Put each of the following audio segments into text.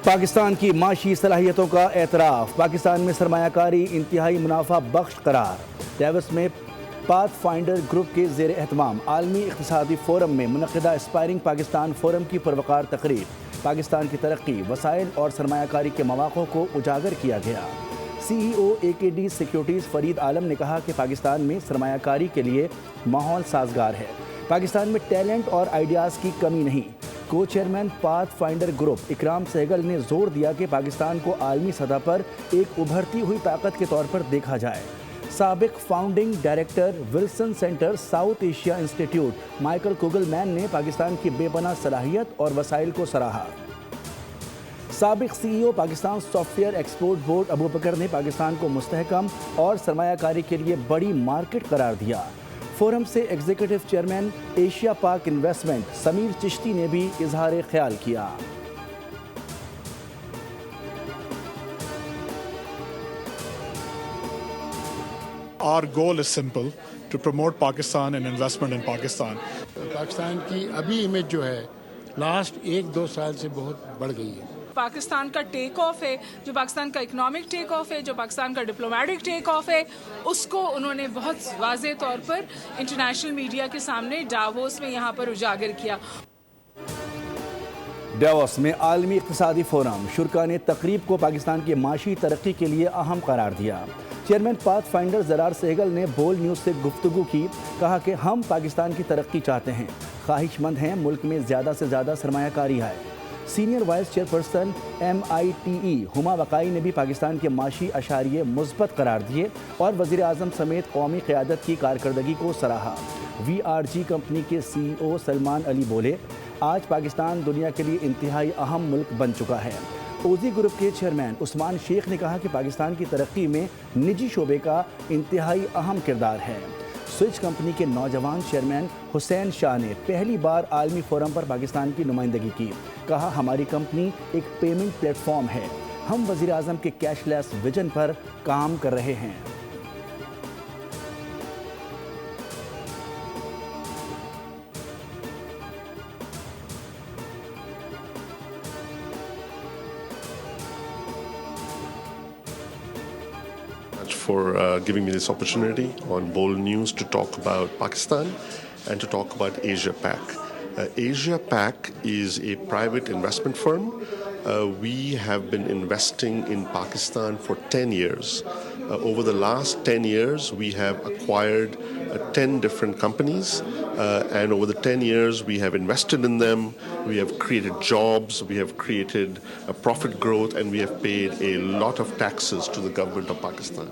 پاکستان کی معاشی صلاحیتوں کا اعتراف، پاکستان میں سرمایہ کاری انتہائی منافع بخش قرار۔ ڈیوس میں پاتھ فائنڈر گروپ کے زیر اہتمام عالمی اقتصادی فورم میں منعقدہ اسپائرنگ پاکستان فورم کی پروقار تقریب، پاکستان کی ترقی، وسائل اور سرمایہ کاری کے مواقع کو اجاگر کیا گیا۔ سی ای او AKD سیکیورٹیز فرید عالم نے کہا کہ پاکستان میں سرمایہ کاری کے لیے ماحول سازگار ہے، پاکستان میں ٹیلنٹ اور آئیڈیاز کی کمی نہیں۔ کو چیئرمین پاتھ فائنڈر گروپ اکرام سہگل نے زور دیا کہ پاکستان کو عالمی سطح پر ایک ابھرتی ہوئی طاقت کے طور پر دیکھا جائے۔ سابق founding director Wilson Center South Asia Institute Michael Kugelman نے پاکستان کی بے پناہ صلاحیت اور وسائل کو سراہا۔ سابق C E O Pakistan Software Export Board Abu Bakr نے پاکستان کو مستحکم اور سرمایہ کاری کے لیے بڑی مارکیٹ قرار دیا۔ فورم سے ایگزیکٹو چیئرمین ایشیا پاک انویسٹمنٹ سمیر چشتی نے بھی اظہار خیال کیا۔ Our goal is simple, to promote Pakistan and investment in Pakistan. Pakistan کی ابھی امیج جو ہے لاسٹ 1-2 سال سے بہت بڑھ گئی ہے۔ پاکستان کا ٹیک آف ہے، جو پاکستان کا اکنامک ٹیک آف ہے، جو پاکستان کا ڈپلومیٹک ٹیک آف ہے، اس کو انہوں نے بہت واضح طور پر انٹرنیشنل میڈیا کے سامنے ڈاووس میں یہاں پر اجاگر کیا۔ ڈیوس میں عالمی اقتصادی فورم، شرکاء نے تقریب کو پاکستان کی معاشی ترقی کے لیے اہم قرار دیا۔ چیئرمین پاتھ فائنڈر زرار سہگل نے بول نیوز سے گفتگو کی، کہا کہ ہم پاکستان کی ترقی چاہتے ہیں، خواہش مند ہیں ملک میں زیادہ سے زیادہ سرمایہ کاری آئے۔ سینئر وائس چیئرپرسن MITE ہما وقائی نے بھی پاکستان کے معاشی اشاریے مثبت قرار دیے اور وزیر اعظم سمیت قومی قیادت کی کارکردگی کو سراہا۔ VRG کمپنی کے CEO سلمان علی بولے، آج پاکستان دنیا کے لیے انتہائی اہم ملک بن چکا ہے۔ اوزی گروپ کے چیئرمین عثمان شیخ نے کہا کہ پاکستان کی ترقی میں نجی شعبے کا انتہائی اہم کردار ہے۔ سوئچ کمپنی کے نوجوان چیئرمین حسین شاہ نے پہلی بار عالمی فورم پر پاکستان کی نمائندگی کی، کہا ہماری کمپنی ایک پیمنٹ پلیٹ فارم ہے، ہم وزیر اعظم کے کیش لیس ویژن پر کام کر رہے ہیں۔ For giving me this opportunity on Bold News to talk about Pakistan and to talk about Asia Pac. Asia Pac is a private investment firm. We have been investing in Pakistan for 10 years. Over the last 10 years, we have acquired 10 different companies, and over the 10 years, we have invested in them. We have created jobs, we have created profit growth, and we have paid a lot of taxes to the government of Pakistan.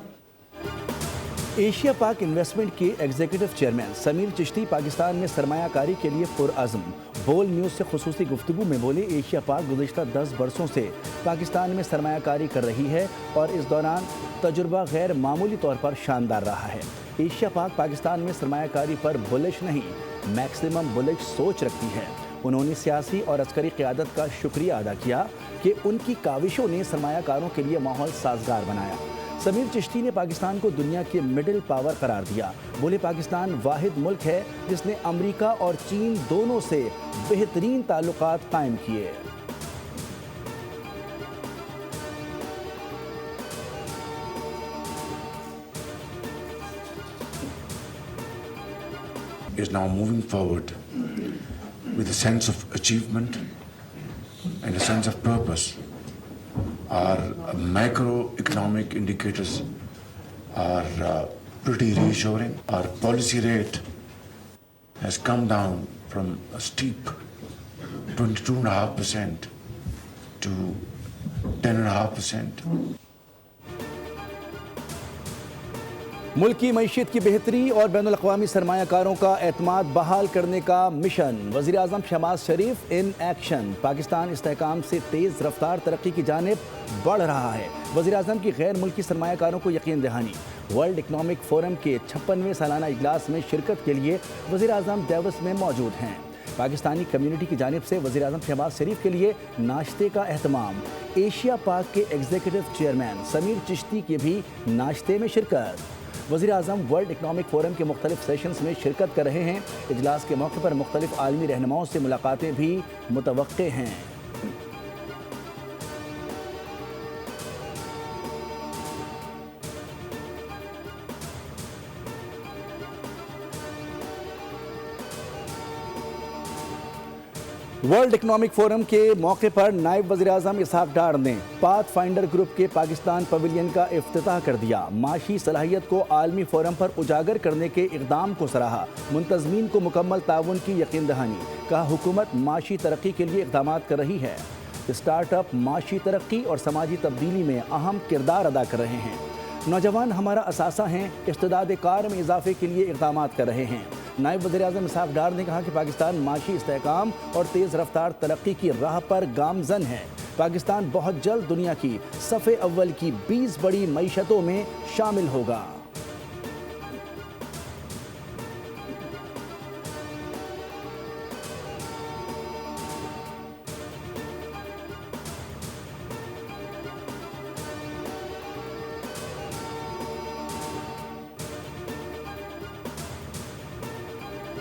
Asia پاک investment کے executive chairman Sameer Chishti Pakistan میں سرمایہ کاری کے لیے پرعزم۔ بول news سے خصوصی گفتگو میں بولے، ایشیا پاک گزشتہ 10 برسوں سے پاکستان میں سرمایہ کاری کر رہی ہے اور اس دوران تجربہ غیر معمولی طور پر شاندار رہا ہے۔ ایشیا پاک پاکستان میں سرمایہ کاری پر بلش نہیں، میکسیمم بلش سوچ رکھتی ہے۔ انہوں نے سیاسی اور عسکری قیادت کا شکریہ ادا کیا کہ ان کی کاوشوں نے سرمایہ کاروں کے لیے ماحول سازگار بنایا۔ سمیر چشتی نے پاکستان کو دنیا کے مڈل پاور قرار دیا، بولے پاکستان واحد ملک ہے جس نے امریکہ اور چین دونوں سے بہترین تعلقات قائم کیے۔ Is now moving forward with a sense of achievement and a sense of purpose. Our macroeconomic indicators are pretty reassuring. Our policy rate has come down from a steep 22.5% to 10.5%. ملک کی معیشت کی بہتری اور بین الاقوامی سرمایہ کاروں کا اعتماد بحال کرنے کا مشن، وزیر اعظم شہباز شریف ان ایکشن۔ پاکستان استحکام سے تیز رفتار ترقی کی جانب بڑھ رہا ہے، وزیر اعظم کی غیر ملکی سرمایہ کاروں کو یقین دہانی۔ ورلڈ اکنامک فورم کے 56ویں سالانہ اجلاس میں شرکت کے لیے وزیر اعظم ڈیوس میں موجود ہیں۔ پاکستانی کمیونٹی کی جانب سے وزیر اعظم شہباز شریف کے لیے ناشتے کا اہتمام۔ ایشیا پاک کے ایگزیکٹو چیئرمین سمیر چشتی کی بھی ناشتے میں شرکت۔ وزیر اعظم ورلڈ اکنامک فورم کے مختلف سیشنز میں شرکت کر رہے ہیں۔ اجلاس کے موقع پر مختلف عالمی رہنماؤں سے ملاقاتیں بھی متوقع ہیں۔ ورلڈ اکنامک فورم کے موقع پر نائب وزیر اعظم اسحاق ڈار نے پاتھ فائنڈر گروپ کے پاکستان پویلین کا افتتاح کر دیا۔ معاشی صلاحیت کو عالمی فورم پر اجاگر کرنے کے اقدام کو سراہا۔ منتظمین کو مکمل تعاون کی یقین دہانی۔ کہا حکومت معاشی ترقی کے لیے اقدامات کر رہی ہے۔ اسٹارٹ اپ معاشی ترقی اور سماجی تبدیلی میں اہم کردار ادا کر رہے ہیں۔ نوجوان ہمارا اثاثہ ہیں، استعداد کار میں اضافے کے لیے اقدامات کر رہے ہیں۔ نائب وزیر اعظم اسحاق ڈار نے کہا کہ پاکستان معاشی استحکام اور تیز رفتار ترقی کی راہ پر گامزن ہے۔ پاکستان بہت جلد دنیا کی صف اول کی 20 بڑی معیشتوں میں شامل ہوگا۔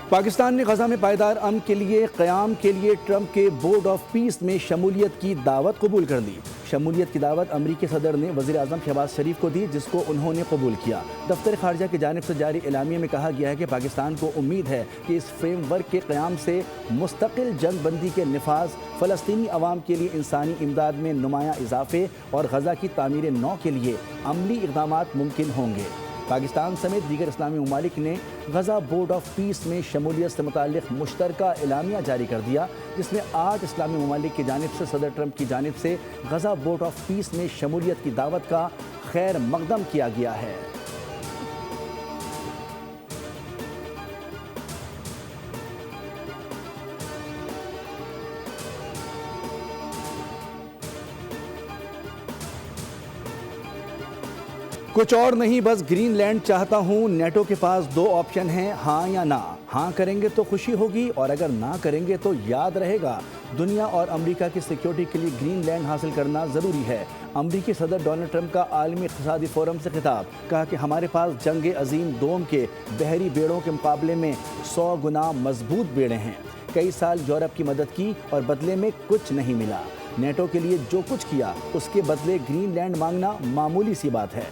پاکستان نے غزہ میں پائیدار امن کے لیے قیام کے لیے ٹرمپ کے بورڈ آف پیس میں شمولیت کی دعوت قبول کر لی۔ شمولیت کی دعوت امریکی صدر نے وزیر اعظم شہباز شریف کو دی، جس کو انہوں نے قبول کیا۔ دفتر خارجہ کی جانب سے جاری اعلامیے میں کہا گیا ہے کہ پاکستان کو امید ہے کہ اس فریم ورک کے قیام سے مستقل جنگ بندی کے نفاذ، فلسطینی عوام کے لیے انسانی امداد میں نمایاں اضافے اور غزہ کی تعمیر نو کے لیے عملی اقدامات ممکن ہوں گے۔ پاکستان سمیت دیگر اسلامی ممالک نے غزہ بورڈ آف پیس میں شمولیت سے متعلق مشترکہ اعلامیہ جاری کر دیا، جس میں 8 اسلامی ممالک کی جانب سے صدر ٹرمپ کی جانب سے غزہ بورڈ آف پیس میں شمولیت کی دعوت کا خیر مقدم کیا گیا ہے۔ کچھ اور نہیں، بس گرین لینڈ چاہتا ہوں۔ نیٹو کے پاس 2 آپشن ہیں، ہاں یا نہ۔ ہاں کریں گے تو خوشی ہوگی اور اگر نہ کریں گے تو یاد رہے گا۔ دنیا اور امریکہ کی سیکیورٹی کے لیے گرین لینڈ حاصل کرنا ضروری ہے۔ امریکی صدر ڈونلڈ ٹرمپ کا عالمی اقتصادی فورم سے خطاب۔ کہا کہ ہمارے پاس جنگ عظیم دوم کے بحری بیڑوں کے مقابلے میں 100 گنا مضبوط بیڑے ہیں۔ کئی سال یورپ کی مدد کی اور بدلے میں کچھ نہیں ملا۔ نیٹو کے لیے جو کچھ کیا اس کے بدلے گرین لینڈ مانگنا معمولی سی بات ہے۔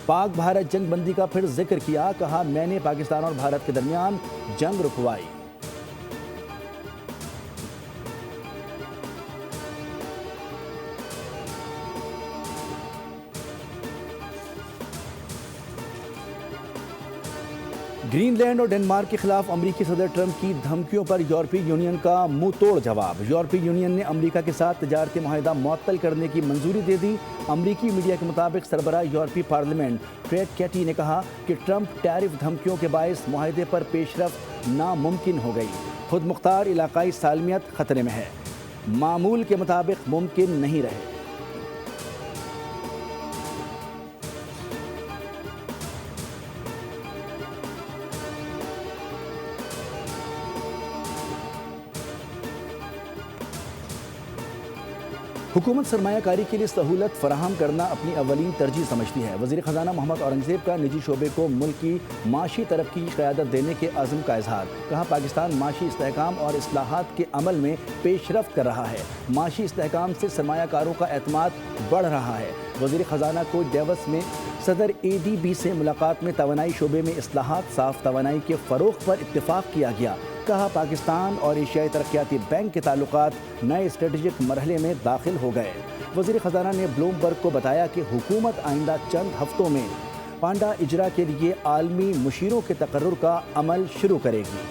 پاک بھارت جنگ بندی کا پھر ذکر کیا۔ کہا میں نے پاکستان اور بھارت کے درمیان جنگ رکوائی۔ گرین لینڈ اور ڈنمارک کے خلاف امریکی صدر ٹرمپ کی دھمکیوں پر یورپی یونین کا منہ توڑ جواب۔ یورپی یونین نے امریکہ کے ساتھ تجارتی معاہدہ معطل کرنے کی منظوری دے دی۔ امریکی میڈیا کے مطابق سربراہ یورپی پارلیمنٹ ٹریٹ کیٹی نے کہا کہ ٹرمپ ٹیرف دھمکیوں کے باعث معاہدے پر پیش رفت ناممکن ہو گئی۔ خود مختار علاقائی سالمیت خطرے میں ہے، معمول کے مطابق ممکن نہیں رہے۔ حکومت سرمایہ کاری کے لیے سہولت فراہم کرنا اپنی اولین ترجیح سمجھتی ہے۔ وزیر خزانہ محمد اورنگزیب کا نجی شعبے کو ملک کی معاشی ترقی کی قیادت دینے کے عزم کا اظہار۔ کہا پاکستان معاشی استحکام اور اصلاحات کے عمل میں پیش رفت کر رہا ہے۔ معاشی استحکام سے سرمایہ کاروں کا اعتماد بڑھ رہا ہے۔ وزیر خزانہ کو ڈیوس میں صدر ADB سے ملاقات میں توانائی شعبے میں اصلاحات، صاف توانائی کے فروغ پر اتفاق کیا گیا۔ کہا پاکستان اور ایشیائی ترقیاتی بینک کے تعلقات نئے اسٹریٹجک مرحلے میں داخل ہو گئے۔ وزیر خزانہ نے بلومبرگ کو بتایا کہ حکومت آئندہ چند ہفتوں میں پانڈا اجرا کے لیے عالمی مشیروں کے تقرر کا عمل شروع کرے گی۔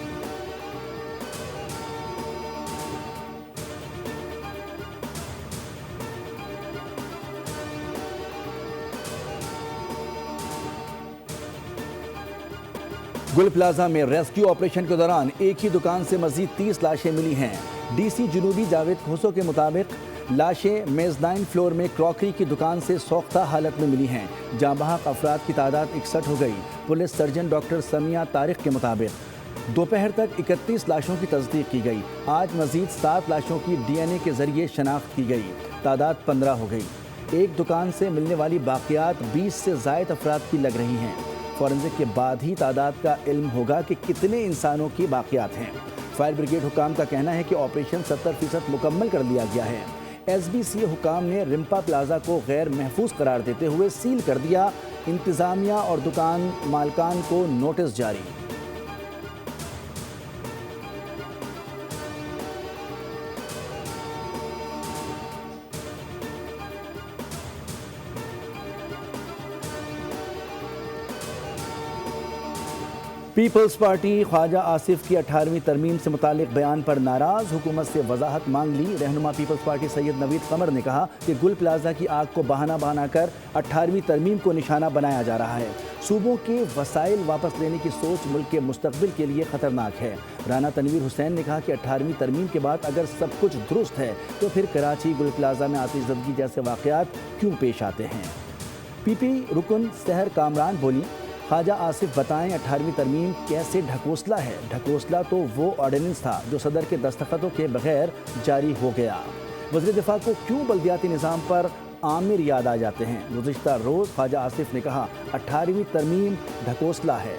گل پلازا میں ریسکیو آپریشن کے دوران ایک ہی دکان سے مزید 30 لاشیں ملی ہیں۔ DC جنوبی جاوید کھوسو کے مطابق لاشیں میزنائن فلور میں کراکری کی دکان سے سوختہ حالت میں ملی ہیں۔ جاں بحق افراد کی تعداد 61 ہو گئی۔ Police surgeon doctor Sumaiya Tariq کے مطابق دوپہر تک 31 لاشوں کی تصدیق کی گئی۔ آج مزید 7 لاشوں کی DNA کے ذریعے شناخت کی گئی، تعداد 15 ہو گئی۔ ایک دکان سے ملنے والی باقیات 20 سے زائد افراد کی لگ رہی ہیں۔ فورنزک کے بعد ہی تعداد کا علم ہوگا کہ کتنے انسانوں کی باقیات ہیں۔ فائر بریگیڈ حکام کا کہنا ہے کہ آپریشن 70% مکمل کر لیا گیا ہے۔ SBCA حکام نے رمپا پلازا کو غیر محفوظ قرار دیتے ہوئے سیل کر دیا۔ انتظامیہ اور دکان مالکان کو نوٹس جاری۔ پیپلز پارٹی خواجہ آصف کی 18ویں ترمیم سے متعلق بیان پر ناراض، حکومت سے وضاحت مانگ لی۔ رہنما پیپلز پارٹی سید نوید قمر نے کہا کہ گل پلازہ کی آگ کو بہانہ بنا کر 18ویں ترمیم کو نشانہ بنایا جا رہا ہے۔ صوبوں کے وسائل واپس لینے کی سوچ ملک کے مستقبل کے لیے خطرناک ہے۔ رانا تنویر حسین نے کہا کہ 18ویں ترمیم کے بعد اگر سب کچھ درست ہے تو پھر کراچی گل پلازہ میں آتش زدگی جیسے واقعات کیوں پیش آتے ہیں؟ پی پی رکن سحر کامران بولی، خواجہ آصف بتائیں 18ویں ترمیم کیسے ڈھکوسلا ہے؟ ڈھکوسلا تو وہ آرڈیننس تھا جو صدر کے دستخطوں کے بغیر جاری ہو گیا۔ وزیر دفاع کو کیوں بلدیاتی نظام پر عامر یاد آ جاتے ہیں؟ گزشتہ روز خواجہ آصف نے کہا 18ویں ترمیم ڈھکوسلا ہے۔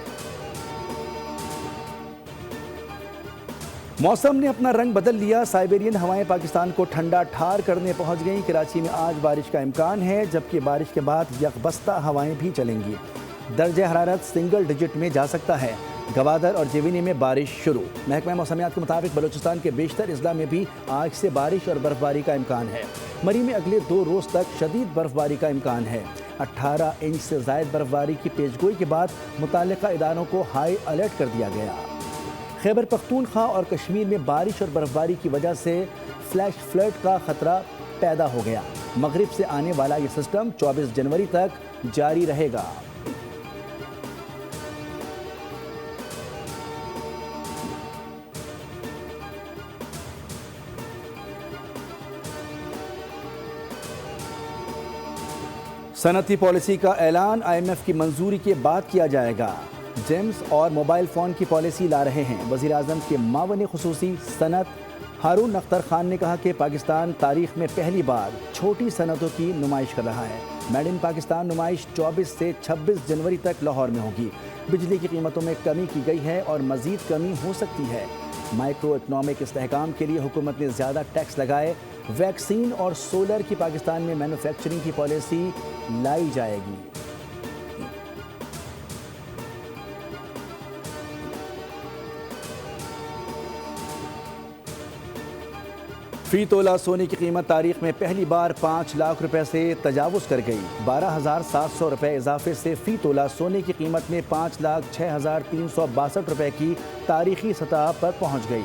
موسم نے اپنا رنگ بدل لیا، سائبیرین ہوائیں پاکستان کو ٹھنڈا ٹھار کرنے پہنچ گئیں۔ کراچی میں آج بارش کا امکان ہے، جبکہ بارش کے بعد یکبستہ ہوائیں بھی چلیں گی۔ درجہ حرارت سنگل ڈیجٹ میں جا سکتا ہے۔ گوادر اور جیونی میں بارش شروع۔ محکمہ موسمیات کے مطابق بلوچستان کے بیشتر اضلاع میں بھی آج سے بارش اور برفباری کا امکان ہے۔ مری میں اگلے 2 روز تک شدید برفباری کا امکان ہے۔ 18 انچ سے زائد برفباری کی پیشگوئی کے بعد متعلقہ اداروں کو ہائی الرٹ کر دیا گیا۔ خیبر پختونخوا اور کشمیر میں بارش اور برفباری کی وجہ سے فلیش فلڈ کا خطرہ پیدا ہو گیا۔ مغرب سے آنے والا یہ سسٹم 24 جنوری تک جاری رہے گا۔ صنعتی پالیسی کا اعلان، IMF کی منظوری کے بعد کیا جائے گا۔ جیمز اور موبائل فون کی پالیسی لا رہے ہیں۔ وزیر اعظم کے معاون خصوصی صنعت ہارون اختر خان نے کہا کہ پاکستان تاریخ میں پہلی بار چھوٹی صنعتوں کی نمائش کر رہا ہے۔ میڈ ان پاکستان نمائش 24 سے 26 جنوری تک لاہور میں ہوگی۔ بجلی کی قیمتوں میں کمی کی گئی ہے اور مزید کمی ہو سکتی ہے۔ مائکرو اکنامک استحکام کے لیے حکومت نے زیادہ ٹیکس لگائے۔ ویکسین اور سولر کی پاکستان میں مینوفیکچرنگ کی پالیسی لائی جائے گی۔ فی تولہ سونے کی قیمت تاریخ میں پہلی بار 5 لاکھ روپے سے تجاوز کر گئی۔ 12,700 روپے اضافے سے فی تولہ سونے کی قیمت میں 5,06,362 روپے کی تاریخی سطح پر پہنچ گئی۔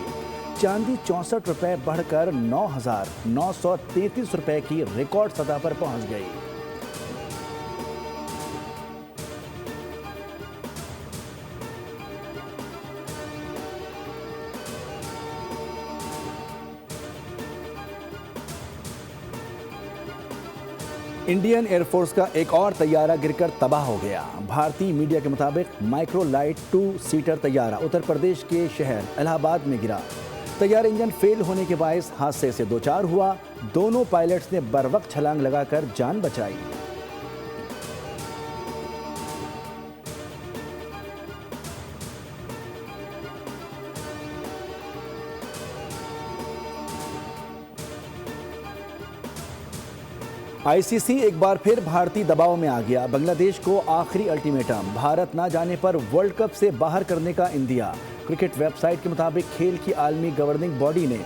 چاندی 64 روپے بڑھ کر 9,933 روپے کی ریکارڈ سطح پر پہنچ گئی۔ انڈین ایئر فورس کا ایک اور طیارہ گر کر تباہ ہو گیا۔ بھارتی میڈیا کے مطابق مائکرو لائٹ 2 سیٹر طیارہ اتر پردیش کے شہر الہ آباد میں گرا۔ طیارہ انجن فیل ہونے کے باعث حادثے سے دوچار ہوا۔ دونوں پائلٹس نے بروقت چھلانگ لگا کر جان بچائی۔ ICC ایک بار پھر بھارتی دباؤ میں آ گیا۔ بنگلہ دیش کو آخری الٹیمیٹم، بھارت نہ جانے پر ورلڈ کپ سے باہر کرنے کا اندیا۔ کرکٹ ویب سائٹ کے مطابق کھیل کی عالمی گورننگ باڈی نے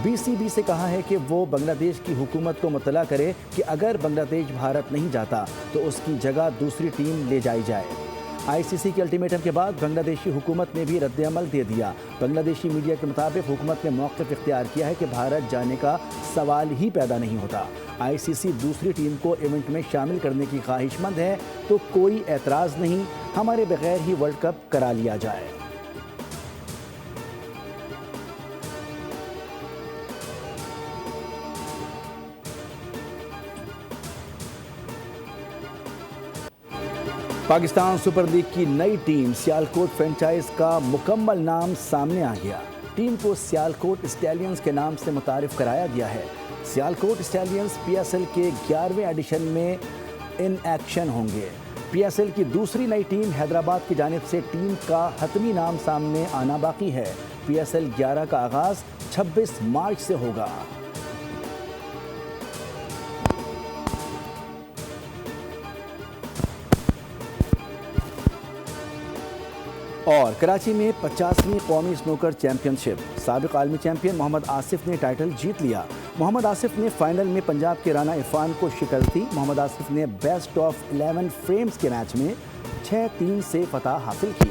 BCB سے کہا ہے کہ وہ بنگلہ دیش کی حکومت کو مطلع کرے کہ اگر بنگلہ دیش بھارت نہیں جاتا تو اس کی جگہ دوسری ٹیم لے جائی جائے۔ ICC کے الٹیمیٹم کے بعد بنگلہ دیشی حکومت نے بھی رد عمل دے دیا۔ بنگلہ دیشی میڈیا کے مطابق حکومت نے موقف اختیار کیا ہے کہ بھارت جانے کا سوال ہی پیدا نہیں ہوتا۔ ICC دوسری ٹیم کو ایونٹ میں شامل کرنے کی خواہش مند ہے تو کوئی اعتراض نہیں، ہمارے بغیر ہی ورلڈ کپ کرا لیا جائے۔ پاکستان سپر لیگ کی نئی ٹیم سیالکوٹ فرنچائز کا مکمل نام سامنے آ گیا۔ ٹیم کو سیالکوٹ اسٹیلینز کے نام سے متعارف کرایا گیا ہے۔ سیالکوٹ اسٹیلینز PSL کے 11ویں ایڈیشن میں ان ایکشن ہوں گے۔ PSL کی دوسری نئی ٹیم حیدرآباد کی جانب سے ٹیم کا حتمی نام سامنے آنا باقی ہے۔ PSL 11 کا آغاز 26 مارچ سے ہوگا۔ اور کراچی میں 50ویں قومی سنوکر چیمپئن شپ، سابق عالمی چیمپئن محمد آصف نے ٹائٹل جیت لیا۔ محمد آصف نے فائنل میں پنجاب کے رانا عرفان کو شکست دی۔ محمد آصف نے بیسٹ آف 11 فریمز کے میچ میں 6-3 سے فتح حاصل کی۔